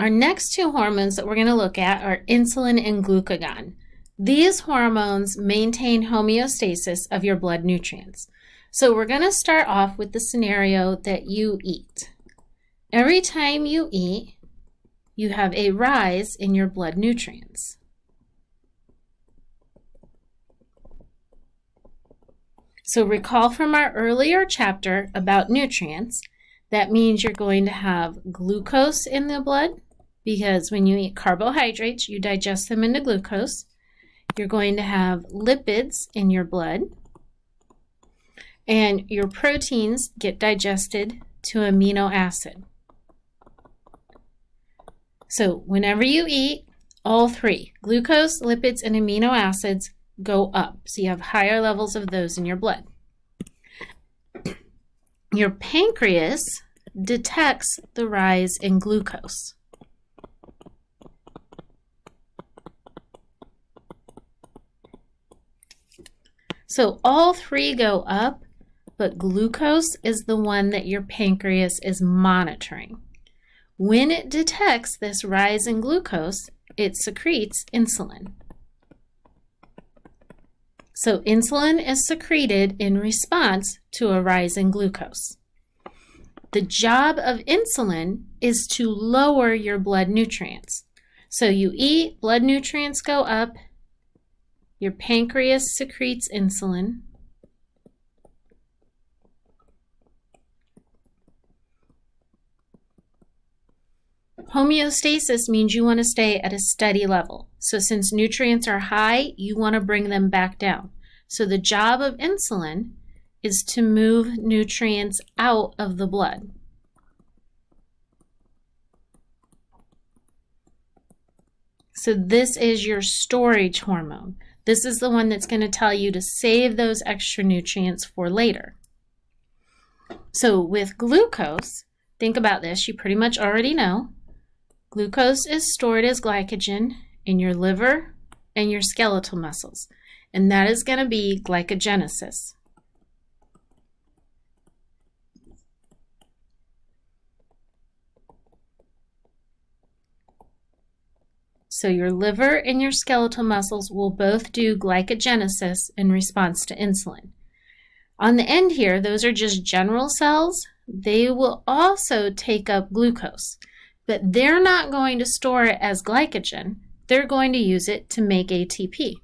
Our next two hormones that we're going to look at are insulin and glucagon. These hormones maintain homeostasis of your blood nutrients. So we're going to start off with the scenario that you eat. Every time you eat, you have a rise in your blood nutrients. So recall from our earlier chapter about nutrients, that means you're going to have glucose in the blood, because when you eat carbohydrates, you digest them into glucose. You're going to have lipids in your blood, and your proteins get digested to amino acid. So whenever you eat, all three, glucose, lipids, and amino acids, go up. So you have higher levels of those in your blood. Your pancreas detects the rise in glucose. So all three go up, but glucose is the one that your pancreas is monitoring. When it detects this rise in glucose, it secretes insulin. So insulin is secreted in response to a rise in glucose. The job of insulin is to lower your blood nutrients. So you eat, blood nutrients go up, your pancreas secretes insulin. Homeostasis means you want to stay at a steady level. So since nutrients are high, you want to bring them back down. So the job of insulin is to move nutrients out of the blood. So this is your storage hormone. This is the one that's going to tell you to save those extra nutrients for later. So with glucose, think about this. You pretty much already know. Glucose is stored as glycogen in your liver and your skeletal muscles, and that is going to be glycogenesis. So your liver and your skeletal muscles will both do glycogenesis in response to insulin. On the end here, those are just general cells. They will also take up glucose, but they're not going to store it as glycogen. They're going to use it to make ATP.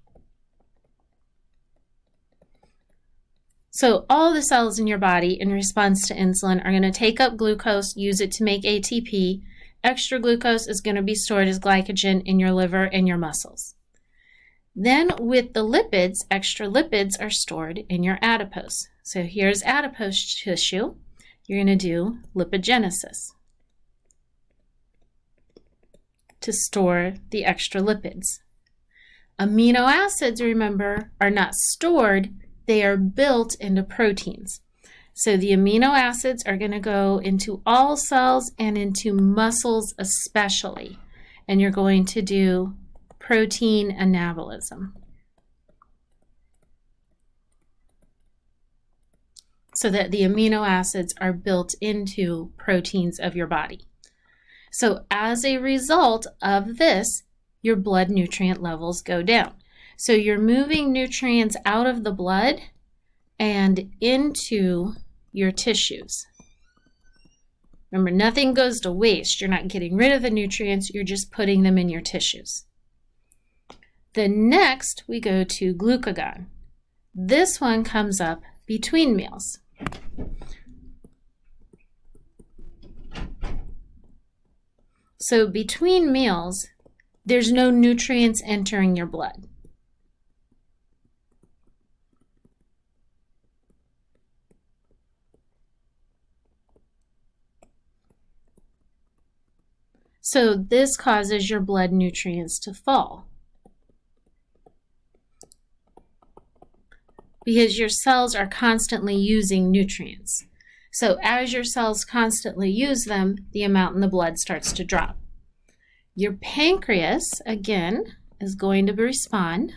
So all the cells in your body in response to insulin are going to take up glucose, use it to make ATP. Extra glucose is going to be stored as glycogen in your liver and your muscles. Then with the lipids, extra lipids are stored in your adipose. So here's adipose tissue. You're going to do lipogenesis to store the extra lipids. Amino acids, remember, are not stored, they are built into proteins. So the amino acids are going to go into all cells and into muscles especially. And you're going to do protein anabolism. So that the amino acids are built into proteins of your body. So as a result of this, your blood nutrient levels go down. So you're moving nutrients out of the blood and into your tissues. Remember, nothing goes to waste. You're not getting rid of the nutrients, you're just putting them in your tissues. Then next, we go to glucagon. This one comes up between meals. So between meals, there's no nutrients entering your blood. So this causes your blood nutrients to fall, because your cells are constantly using nutrients. So as your cells constantly use them, the amount in the blood starts to drop. Your pancreas, again, is going to respond.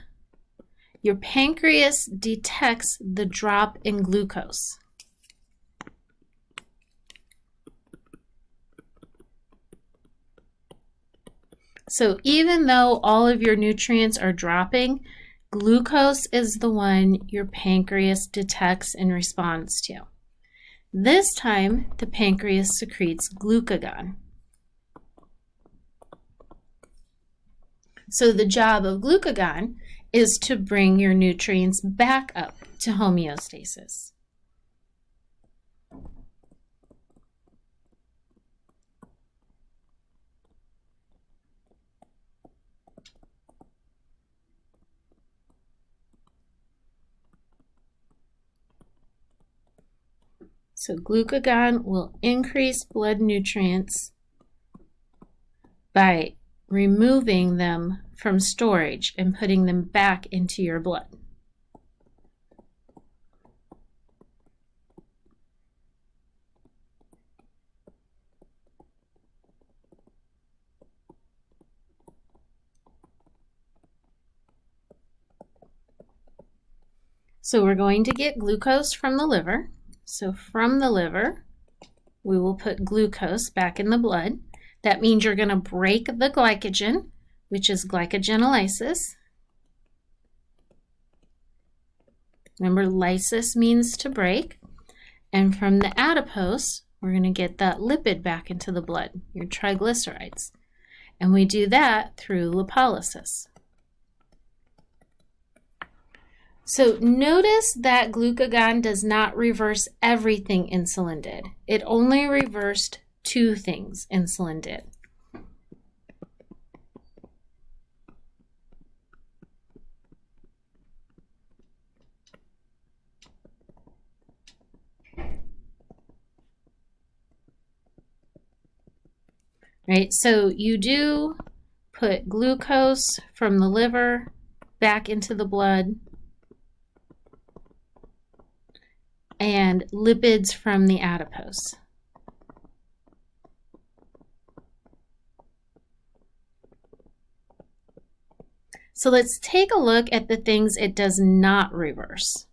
Your pancreas detects the drop in glucose. So even though all of your nutrients are dropping, glucose is the one your pancreas detects and responds to. This time, the pancreas secretes glucagon. So the job of glucagon is to bring your nutrients back up to homeostasis. So glucagon will increase blood nutrients by removing them from storage and putting them back into your blood. So we're going to get glucose from the liver. So from the liver, we will put glucose back in the blood. That means you're going to break the glycogen, which is glycogenolysis. Remember, lysis means to break. And from the adipose, we're going to get that lipid back into the blood, your triglycerides. And we do that through lipolysis. So notice that glucagon does not reverse everything insulin did. It only reversed 2 things insulin did. Right, so you do put glucose from the liver back into the blood and lipids from the adipose. So let's take a look at the things it does not reverse.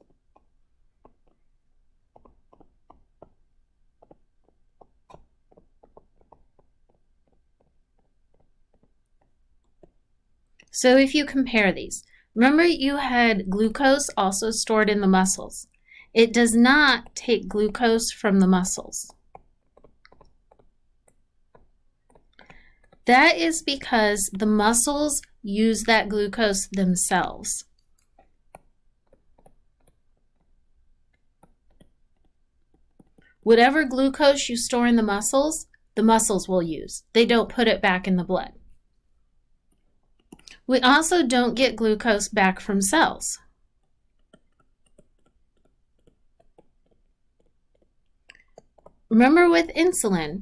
So if you compare these, remember you had glucose also stored in the muscles. It does not take glucose from the muscles. That is because the muscles use that glucose themselves. Whatever glucose you store in the muscles will use. They don't put it back in the blood. We also don't get glucose back from cells. Remember with insulin,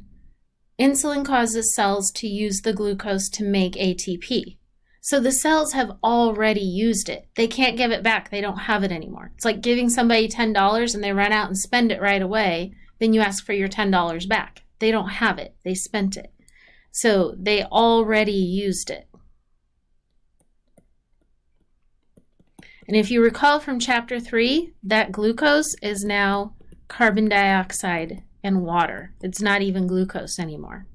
insulin causes cells to use the glucose to make ATP. So the cells have already used it. They can't give it back. They don't have it anymore. It's like giving somebody $10 and they run out and spend it right away. Then you ask for your $10 back. They don't have it. They spent it. So they already used it. And if you recall from chapter 3, that glucose is now carbon dioxide and water. It's not even glucose anymore.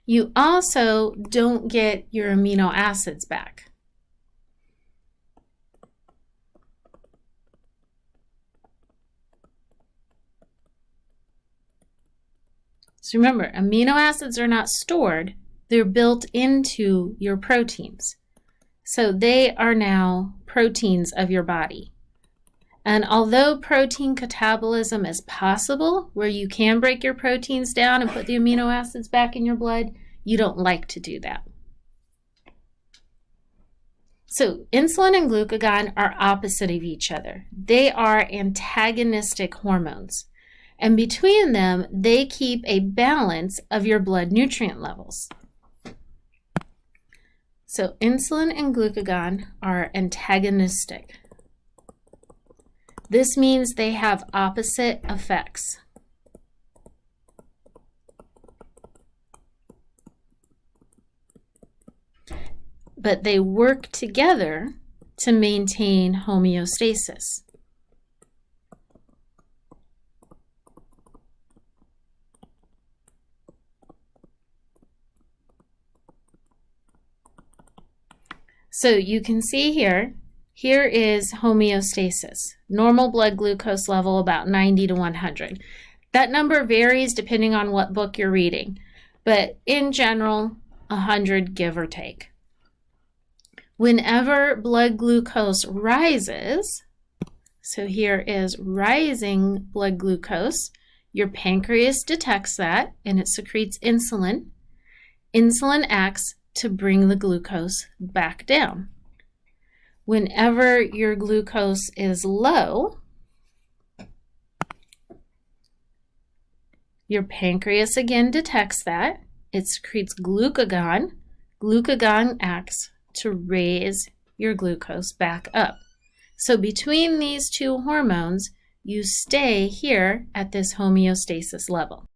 You also don't get your amino acids back. So remember, amino acids are not stored. They're built into your proteins. So they are now proteins of your body. And although protein catabolism is possible, where you can break your proteins down and put the amino acids back in your blood, you don't like to do that. So insulin and glucagon are opposite of each other. They are antagonistic hormones. And between them, they keep a balance of your blood nutrient levels. So insulin and glucagon are antagonistic. This means they have opposite effects. But they work together to maintain homeostasis. So you can see here is homeostasis. Normal blood glucose level about 90 to 100. That number varies depending on what book you're reading, but in general, 100 give or take. Whenever blood glucose rises, so here is rising blood glucose, your pancreas detects that and it secretes insulin. Insulin acts to bring the glucose back down. Whenever your glucose is low, your pancreas again detects that. It secretes glucagon. Glucagon acts to raise your glucose back up. So between these two hormones, you stay here at this homeostasis level.